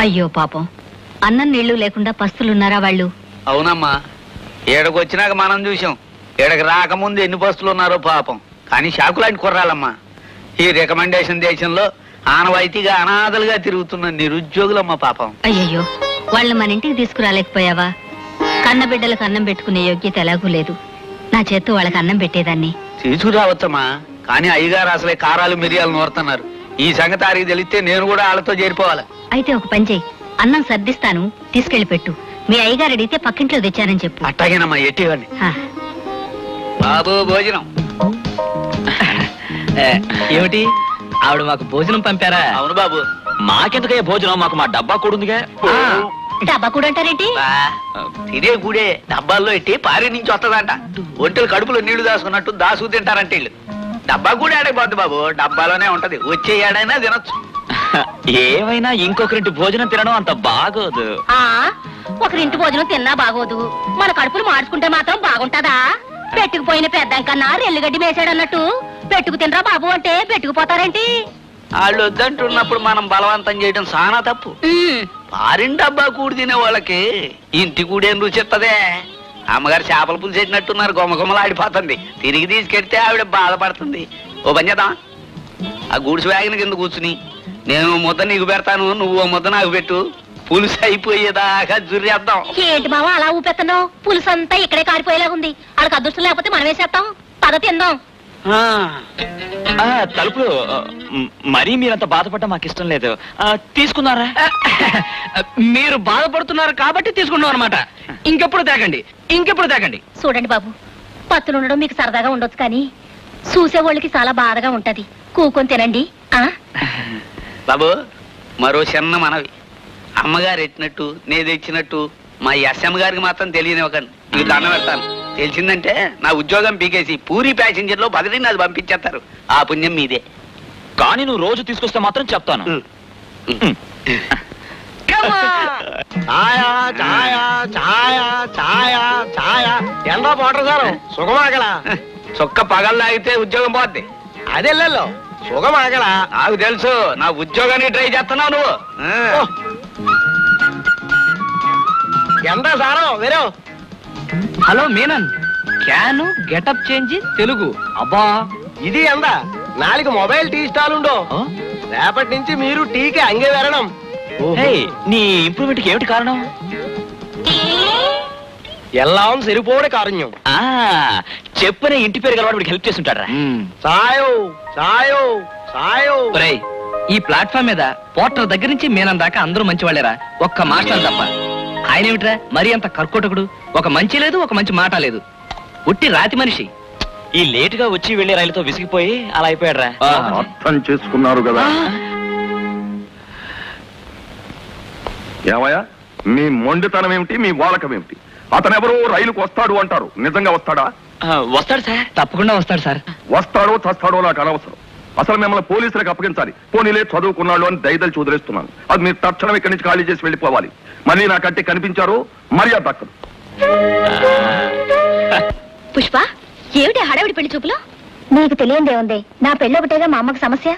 అయ్యో పాపం, అన్నం నీళ్లు లేకుండా పస్తులున్నారా వాళ్ళు? అవునమ్మా, ఏడకు వచ్చినాక మనం చూసాం. ఏడకి రాకముందు ఎన్ని పస్తులు ఉన్నారో పాపం. కానీ షాకులాంటి కుర్రాలమ్మా. ఈ రికమెండేషన్ దేశంలో ఆనవాయితీగా అనాథలుగా తిరుగుతున్న నిరుద్యోగులమ్మా పాపం. అయ్యయ్యో, వాళ్ళని మన ఇంటికి తీసుకురాలేకపోయావా? కన్న బిడ్డలకు అన్నం పెట్టుకునే యోగ్యత ఎలాగూ లేదు. నా చేత్తో వాళ్ళకి అన్నం పెట్టేదాన్ని. తీసుకురావచ్చమ్మా, కానీ అయ్యగారు అసలే కారాలు మిరియాలు నోరుతున్నారు. ఈ సంగతి ఆరికి తెలిస్తే నేను కూడా వాళ్ళతో చేరిపోవాలి. అయితే ఒక పని చేయి, అన్నం సర్దిస్తాను, తీసుకెళ్లి పెట్టు. మీ అయ్యగారు అడిగితే పక్కింట్లో తెచ్చారని చెప్పు. అట్టాగేనమ్మా, ఎట్టివ్వండి. బాబు భోజనం. ఏమిటి, ఆవిడ మాకు భోజనం పంపారా? అవును బాబు. మాకెందుకయ్యా భోజనం, మాకు మా డబ్బా కూడుందిగా. డబ్బా కూడా అంటారేంటి? తినే కూడే డబ్బాల్లో ఎట్టి పారి నుంచి వస్తుందంట. ఒంటెలు కడుపులో నీళ్లు దాసుకున్నట్టు దాసు తింటారంటే వీళ్ళు. డబ్బా కూడా ఆడైపోద్ది బాబు, డబ్బాలోనే ఉంటది. వచ్చే ఏడైనా తినొచ్చు. ఏమైనా ఇంకొకరింటి భోజనం తినడం అంత బాగోదు. ఒకరింటి భోజనం తిన్నా బాగోదు, మన కడుపులు మార్చుకుంటే మాత్రం బాగుంటదా? పెట్టుకుపోయిన పెద్దం కన్నా రెల్లిగడ్డి వేసాడన్నట్టు పెట్టుకు తినరా బాబు అంటే పెట్టుకుపోతారేంటి? వాళ్ళు వద్దంటున్నప్పుడు మనం బలవంతం చేయడం చాలా తప్పు. పారిన డబ్బా కూడి తినే వాళ్ళకి ఇంటి కూడేం రుచిత్తదే. అమ్మగారు చేపల పులుసు పెట్టినట్టున్నారు, గుమ్మగుమ్మలు ఆడిపోతుంది. తిరిగి తీసుకెడితే ఆవిడ బాధపడుతుంది. ఓ పని చేద్దాం, ఆ గూడ్స్ వ్యాగన్ కింద కూర్చుని నేను ముద్ద నీకు పెడతాను, నువ్వు ముద్ద నాకు పెట్టు, పులుసు అయిపోయేదాకా జుర్రేద్దాం. ఏంటి మావా అలా ఊపెత్తన్నావు? పులుసు అంతా ఇక్కడే కారిపోయేలాగుంది. వాళ్ళకి అదృష్టం లేకపోతే మనం వేసేస్తాం. పద తిందాం. తలుపులు మరీ మీరంత బాధపడ్డా మాకు ఇష్టం లేదు. తీసుకున్నారా? మీరు బాధపడుతున్నారు కాబట్టి తీసుకున్నాం అనమాట. ఇంకెప్పుడు తేకండి. చూడండి బాబు, పత్తులు ఉండడం మీకు సరదాగా ఉండొచ్చు, కానీ చూసేవాళ్ళకి చాలా బాధగా ఉంటది. కూకొని తినండి. బాబు, మరో చిన్న మనవి. అమ్మగారు ఎట్టినట్టు నేను తెచ్చినట్టు మా ఎస్ఎం గారికి మాత్రం తెలియనివ్వకండి. మీకు దండం పెడతాను. తెలిసిందంటే నా ఉద్యోగం పీకేసి పూరి ప్యాసింజర్ లో బదిలీని అది పంపించేస్తారు. ఆ పుణ్యం మీదే. కానీ నువ్వు రోజు తీసుకొస్తే మాత్రం చెప్తాను. ఎండా పోటర్ సార్ సుఖమాగల చొక్క పగల్లాగితే ఉద్యోగం పోద్ది. అదెల్లో సుఖమాగల నాకు తెలుసు. నా ఉద్యోగానికి ట్రై చేస్తున్నావు నువ్వు. ఎండా సారం వేరే. Hello Menon, can getup change Telugu. అబ్బా ఇది ఎందా 4 మొబైల్ టీ స్టాల్ ఉండో. రేపటి నుంచి మీరు టీకి అంగే వెరడం. నీ ఇంప్రూవ్మెంట్ కి ఏమిటి కారణం? ఎల్లాం సరిపోడే కారణ్యం. చెప్పనే ఇంటి పేరు గలవాడికి హెల్ప్ చేస్తుంటారా? సాయో సాయో సాయో. ఈ ప్లాట్ఫామ్ మీద పోర్టర్ దగ్గర నుంచి మీనం దాకా అందరూ మంచి వాళ్ళేరా, ఒక్క మాస్టర్ తప్ప. ఆయన ఏమిట్రా మరీ అంత కర్కోటకుడు? ఒక మంచి లేదు, ఒక మంచి మాట లేదు. ఉట్టి రాతి మనిషి. ఈ లేట్ గా వచ్చి వెళ్లే రైలుతో విసిగిపోయి అలా అయిపోయాడ్రా. అర్థం చేసుకున్నారు కదా. ఏమయ్యా, మీ మొండితనం ఏమిటి, మీ వాలకం ఏమిటి? అతనెవరో రైలుకు వస్తాడు అంటారు, నిజంగా వస్తాడా? వస్తాడు సార్, తప్పకుండా వస్తాడు సార్. వస్తాడో చస్తాడో నాకు అనవసరం. అసలు మిమ్మల్ని పోలీసులకు అప్పగించాలి. పోనీలే చదువుకున్నాడు అని దయదలు చూదిరేస్తున్నాను. అది మీరు తక్షణం ఇక్కడి నుంచి ఖాళీ చేసి వెళ్ళిపోవాలి. మళ్ళీ నాకంటే కనిపించారు మర్యాద దక్కదు. పుష్ప, ఏమిటి హడావిడి పెళ్లి చూపులో? నీకు తెలియందే ఉంది, నా పెళ్లి ఒకటేగా మా అమ్మకు సమస్య.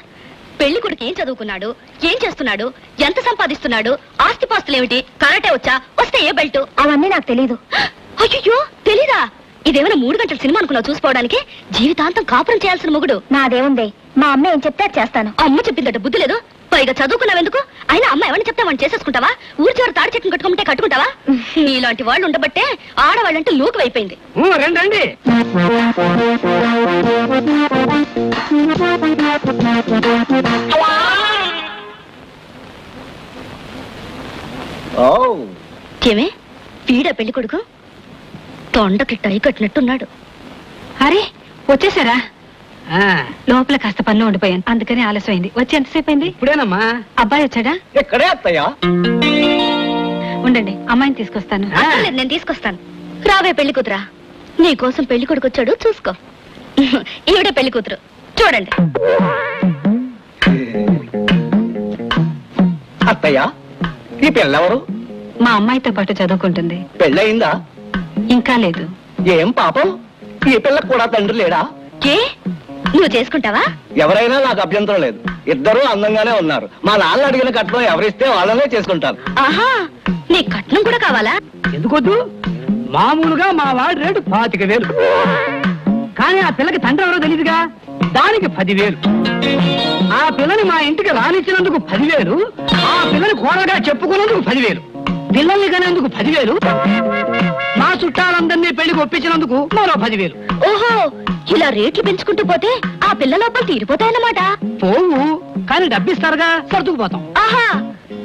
పెళ్లి కొడుకు ఏం చదువుకున్నాడు, ఏం చేస్తున్నాడు, ఎంత సంపాదిస్తున్నాడు, ఆస్తిపాస్తులేమిటి, కరాటే వచ్చా, వస్తే ఏ బెల్ట్, అవన్నీ నాకు తెలీదు. అయ్యో తెలీదా? ఇదేమైనా 3 గంటల సినిమా అనుకున్నావు చూసుకోవడానికి? జీవితాంతం కాపురం చేయాల్సిన మొగుడు. నాదేముంది, మా అమ్మ ఏం చెప్తే చేస్తాను. అమ్మ చెప్పిందట బుద్ధి లేదు, పైగా చదువుకున్నావెందుకు? అయినా అమ్మ ఎవరిని చెప్తే మనం చేసేసుకుంటావా? ఊరి చివరి తాడి చెట్టును కట్టుకుంటే కట్టుకుంటావా? నీలాంటి వాళ్ళు ఉండబట్టే ఆడవాళ్ళంటే లోకు అయిపోయింది. రండి. ఏమే వీడా పెళ్లి కొడుకు? తొండకి టై కట్టినట్టున్నాడు. అరే వచ్చేసారా? లోపల కాస్త పనులు ఉండిపోయాను, అందుకని ఆలస్యమైంది. వచ్చి ఎంతసేపు అయింది? ఇప్పుడేనమ్మా. అబ్బాయి వచ్చాడా? ఎక్కడే అత్తయ్యా? ఉండండి, అమ్మాయిని తీసుకొస్తాను. నేను తీసుకొస్తాను. రావే పెళ్లి కూతురా, నీ కోసం పెళ్లి కొడుకు వచ్చాడు, చూసుకో. ఈవిడే పెళ్లి కూతురు, చూడండి. అత్తయ్యా, ఈ పిల్లెవరు? మా అమ్మాయితో పాటు చదువుకుంటుంది. పెళ్ళయిందా? ఇంకా లేదు. ఏం పాపం, ఈ పిల్లకు కూడా తండ్రి లేడా? ఏ, నువ్వు చేసుకుంటావా? ఎవరైనా నాకు అభ్యంతరం లేదు. ఇద్దరు అందంగానే ఉన్నారు. మా నాన్న అడిగిన కట్నం ఎవరిస్తే వాళ్ళనే చేసుకుంటారు. ఆహా, నీ కట్నం కూడా కావాలా? ఎందుకొద్దు? మామూలుగా మా వాడి రేటు 25,000. కానీ ఆ పిల్లకి తండ్రి ఎవరో తెలియదుగా, దానికి 10,000. ఆ పిల్లని మా ఇంటికి రానిచ్చినందుకు 10,000. ఆ పిల్లని కోరగా చెప్పుకున్నందుకు 10,000. పిల్లల్ని కనేందుకు 10,000. మా చుట్టాలందరినీ పెళ్లికి ఒప్పించినందుకు మరో 10,000. ఓహో, ఇలా రేట్లు పెంచుకుంటూ పోతే ఆ పిల్ల లోపల తీరిపోతాయన్నమాట. పోవు, కానీ డబ్బిస్తారుగా, సర్దుకుపోతాం. ఆహా,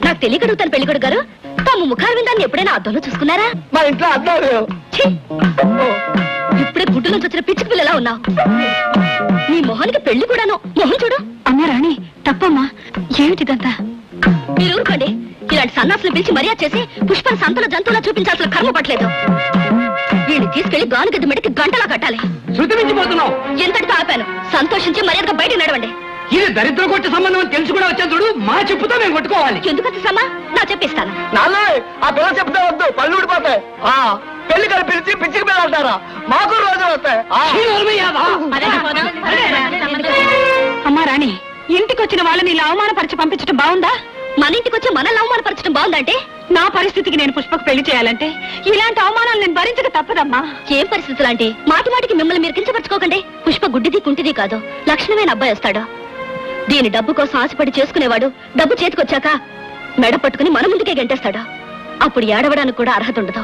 నాకు తెలియకడుగుతాను పెళ్లికొడు గారు, తమ ముఖాల విందాన్ని ఎప్పుడైనా అద్దంలో చూసుకున్నారా? మా ఇంట్లో అర్థం ఛీ! ఇప్పుడే గుడ్డు నుంచి వచ్చిన పిచ్చి పిల్లలా ఉన్నావు. నీ మొహానికి పెళ్లి కూడాను. మొహం చూడు. అమ్మా రాణి, తప్పమ్మా. ఏమిటిదంతా? మీరు ఊరుకోండి. ఇలాంటి సన్నాసులు పిలిచి మర్యాద చేసి పుష్పని సంతల జంతువులా చూపించాల్సిన కర్మ పట్టలేదు. వీడిని తీసుకెళ్లి గానుగద్ద మెడకి గంటలా కట్టాలి. శృతి మించిపోతున్నావు. ఎంతటితో ఆపాను. సంతోషించి మర్యాదగా బయటకు నడవండి. ఇది దరిద్ర కొట్టే సంబంధం అని తెలిసి కూడా వచ్చాను చూడు. మా చెప్పుతో మేము కొట్టుకోవాలి. ఎందుకంత సమా? నా చెప్పిస్తాను. నాన్న ఆ పిల్ల చెప్తే వద్దు, పళ్ళు ఊడిపోతాయి. పెళ్లి కలిపి పిలిచి పిచ్చికి పిల్లలు అంటారా? మాకు రోజులు వస్తాయి. అమ్మా రాణి, ఇంటికి వచ్చిన వాళ్ళని ఇలా అవమానపరిచి పంపించడం బాగుందా? మన ఇంటికి వచ్చి మనల్ని అవమానపరచడం బాగుందంటే? నా పరిస్థితికి నేను పుష్పకు పెళ్లి చేయాలంటే ఇలాంటి అవమానాలు నేను భరించక తప్పదమ్మా. ఏం పరిస్థితులు అంటే? మాటి మాటికి మిమ్మల్ని మీరు కించపరచుకోకండి. పుష్ప గుడ్డిది కుంటిది కాదు, లక్షణమైన అబ్బాయి వస్తాడు. దీని డబ్బు కోసం ఆశపడి చేసుకునేవాడు డబ్బు చేతికొచ్చాక మెడ పట్టుకుని మన ముందుకే గెంటేస్తాడు. అప్పుడు ఏడవడానికి కూడా అర్హత ఉండదు.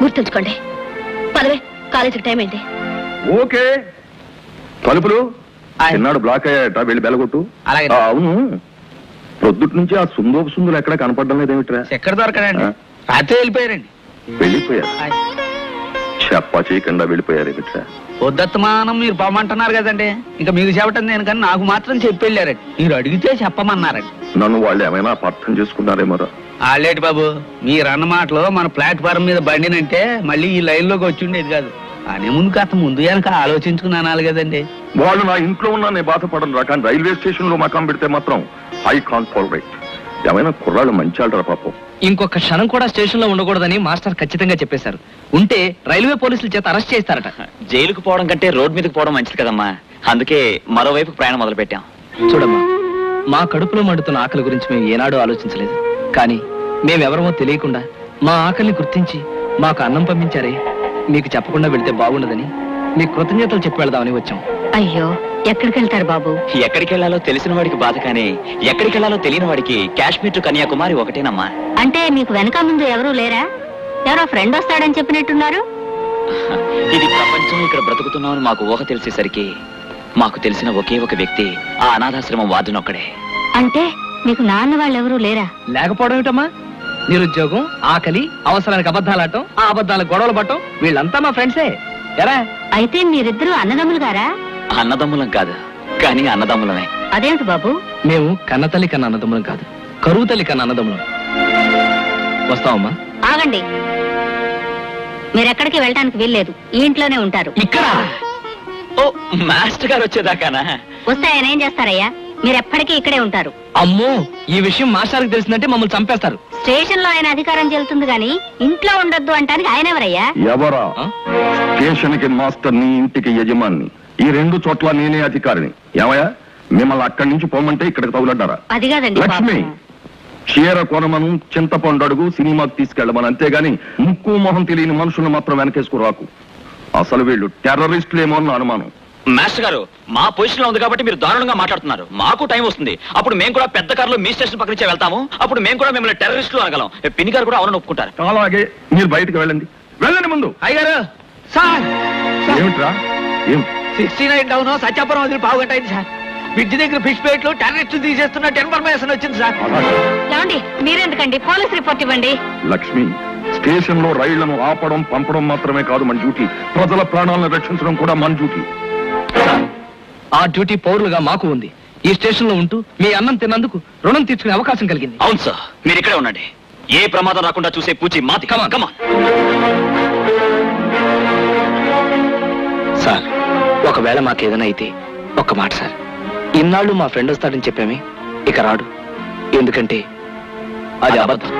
గుర్తుంచుకోండి. పదవే, కాలేజీకి టైం అయింది. ఓకే, తలుపులు చిన్నాడు బ్లాక్ అయ్యాట, వెళ్ళి బెలగొట్టు. అలాగే. అవును, ప్రొద్దుటి నుంచి ఆ సుందోపు ఎక్కడ కనపడడం లేదేమిట్రా? ఎక్కడ దొరకడండి? రాత్రి వెళ్ళిపోయారండి. వెళ్ళిపోయారు? చెప్పా చేయకుండా వెళ్ళిపోయారు ఏమిట్రా? పొద్దుమానం మీరు పొమ్మంటున్నారు కదండి, ఇంకా మీకు చెప్పటం నేను కానీ నాకు మాత్రం చెప్పి వెళ్ళారండి. మీరు అడిగితే చెప్పమన్నారండి. నన్ను వాళ్ళు ఏమైనా అర్థం చేసుకున్నారేమోరా? ఆలేటి బాబు, మీరు అన్న మాటలో మన ప్లాట్ఫారం మీద బండినంటే మళ్ళీ ఈ లైన్ లోకి వచ్చి ఉండేది కాదు. అనే ముందు కాస్త ముందు వెనక ఆలోచించుకుని అనాలి కదండి. వాళ్ళు నా ఇంట్లో ఉన్నా నేను బాధపడను రా, కానీ రైల్వే స్టేషన్ లో మకాం పెడితే మాత్రం ఐ కాంట్ టాలరేట్. ఏమైనా కుర్రాళ్ళు మంచాళ్ళరా పాపం. ఇంకొక క్షణం కూడా స్టేషన్ లో ఉండకూడదని మాస్టర్ ఖచ్చితంగా చెప్పేశారు. ఉంటే రైల్వే పోలీసుల చేత అరెస్ట్ చేస్తారట. జైలుకు పోవడం కంటే రోడ్ మీదకి పోవడం మంచిది కదమ్మా. అందుకే మరోవైపు ప్రయాణం మొదలు పెట్టాం. చూడమ్మా, మా కడుపులో మండుతున్న ఆకలి గురించి మేము ఏనాడూ ఆలోచించలేదు. కానీ మేమెవరమో తెలియకుండా మా ఆకలిని గుర్తించి మాకు అన్నం పంపించారే, మీకు చెప్పకుండా వెళ్తే బాగుండదని మీ కృతజ్ఞతలు చెప్పి వెళదామని వచ్చాం. అయ్యో, ఎక్కడికి వెళ్తారు బాబు? ఎక్కడికి వెళ్లాలో తెలిసిన వాడికి బాధ, కానీ ఎక్కడికి వెళ్లాలో తెలియని వాడికి కాశ్మీర్ టు కన్యాకుమారి ఒకటేనమ్మా. అంటే మీకు వెనక ముందు ఎవరూ లేరా? ఎవరో ఫ్రెండ్ వస్తాడని చెప్పినట్టున్నారు. ఇది ప్రపంచం, ఇక్కడ బ్రతుకుతున్నామని మాకు ఊహ తెలిసేసరికి మాకు తెలిసిన ఒకే ఒక వ్యక్తి ఆ అనాథాశ్రమం వార్డునొక్కడే. అంటే మీకు నాన్న వాళ్ళు ఎవరూ లేరా? లేకపోవడం ఏమిటమ్మా? నిరుద్యోగం, ఆకలి, అవసరానికి అబద్ధాలాడటం, ఆ అబద్ధాలకు గొడవలు పట్టడం, వీళ్ళంతా మా ఫ్రెండ్సే. ఎరా? అయితే మీరిద్దరూ అన్నదమ్ములు గారా? అన్నదమ్ములం కాదు, కానీ అన్నదమ్ములమే. అదేమిటి బాబు? మేము కన్నతల్లి కన్నా అన్నదమ్ములం కాదు, కరువు తల్లి కన్నా అన్నదమ్ములం. వస్తావమ్మా? ఆగండి, మీరెక్కడికి వెళ్ళటానికి వీల్లేదు. ఈ ఇంట్లోనే ఉంటారు. ఇక్కడ? ఓ, మాస్టర్ గారు వచ్చేదాకానా? వస్తే ఆయన ఏం చేస్తారయ్యా? మీరెప్పటికీ ఇక్కడే ఉంటారు. అమ్మో, ఈ విషయం మాస్టర్కి తెలిసిందంటే మమ్మల్ని చంపేస్తారు. స్టేషన్ లో ఆయన అధికారం చెల్లుతుంది గాని ఇంట్లో ఉండొద్దు అంటానికి ఆయన ఎవరయ్యా? ఎవరా? స్టేషన్ కి మాస్టర్ ని, ఇంటికి యజమాని. ఈ రెండు చోట్ల నేనే అధికారిని. ఏమయ్యా, మిమ్మల్ని అక్కడి నుంచి పోమంటే ఇక్కడికి తగులడ్డారా? అది కాదండి లక్ష్మి, చీర కొనమను, చింతపండు అడుగు, సినిమాకి తీసుకెళ్ళమని. అంతేగాని ముక్కు మొహం తెలియని మనుషులను మాత్రం వెనకేసుకు రాకు. అసలు వీళ్ళు టెర్రరిస్టులేమో అన్న అనుమానం. మాస్టర్ గారు, మా పొజిషన్ లో ఉంది కాబట్టి మీరు దారుణంగా మాట్లాడుతున్నారు. మాకు టైం వస్తుంది, అప్పుడు మేము కూడా పెద్ద కారులో మీ స్టేషన్ పక్కనుంచే వెళ్తాము. అప్పుడు మేము కూడా మిమ్మల్ని టెర్రరిస్టులు అనగలం. పిన్ని గారు కూడా అవును ఒప్పుకుంటారు. అలాగే, మీరు బయటకు వెళ్ళండి. వెళ్ళండి ముందు. అయ్యారు సార్, ఏమిట్రా? ఏం 69 టౌన్ సత్యాపురం వదిలి పావుగంట అయింది సార్. బ్రిడ్జి దగ్గర ఫిష్ ప్లేట్లు టెర్రరిస్టు తీసేస్తున్నట్టు ఇన్ఫర్మేషన్ వచ్చింది సార్. ఏమండి, మీరెందుకండి? పోలీస్ రిపోర్ట్ ఇవ్వండి. లక్ష్మి, స్టేషన్ లో రైళ్లను ఆపడం, పంపడం మాత్రమే కాదు మన డ్యూటీ. ప్రజల ప్రాణాలను రక్షించడం కూడా మన డ్యూటీ. ఆ డ్యూటీ పౌరులుగా మాకు ఉంది. ఈ స్టేషన్ లో ఉంటూ మీ అన్నం తిన్నందుకు రుణం తీర్చుకునే అవకాశం కలిగింది. అవును సార్, మీరు ఇక్కడే ఉండండి. ఏ ప్రమాదం రాకుండా చూసే పూచి మాది. కమా సార్, ఒకవేళ మాకేదైనా అయితే ఒక్క మాట సార్. ఇన్నాళ్ళు మా ఫ్రెండ్ వస్తాడని చెప్పామే, ఇక రాడు. ఎందుకంటే అది అబద్ధం.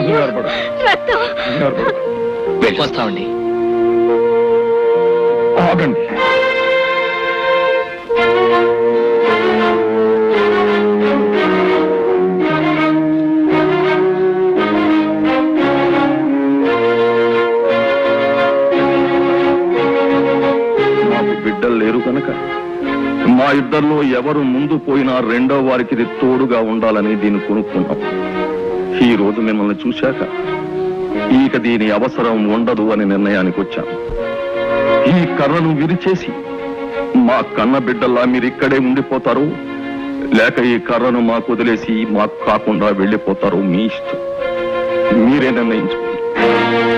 కంగారు పడకు. రక్తం. కంగారు పడకు. వస్తామండి. ఆగండి. నాకు బిడ్డలు లేరు కనుక మా ఇద్దరిలో ఎవరు ముందు పోయినా రెండో వారికి ఇది తోడుగా ఉండాలని దీన్ని కొనుక్కున్నాం. ఈ రోజు మిమ్మల్ని చూశాక ఇక దీని అవసరం ఉండదు అని నిర్ణయానికి వచ్చాను. ఈ కర్రను విరిచేసి మా కన్న బిడ్డల్లా మీరు ఇక్కడే ఉండిపోతారు, లేక ఈ కర్రను మాకు వదిలేసి మాకు కాకుండా వెళ్ళిపోతారు. మీ ఇష్టం, మీరే నిర్ణయించుకోండి.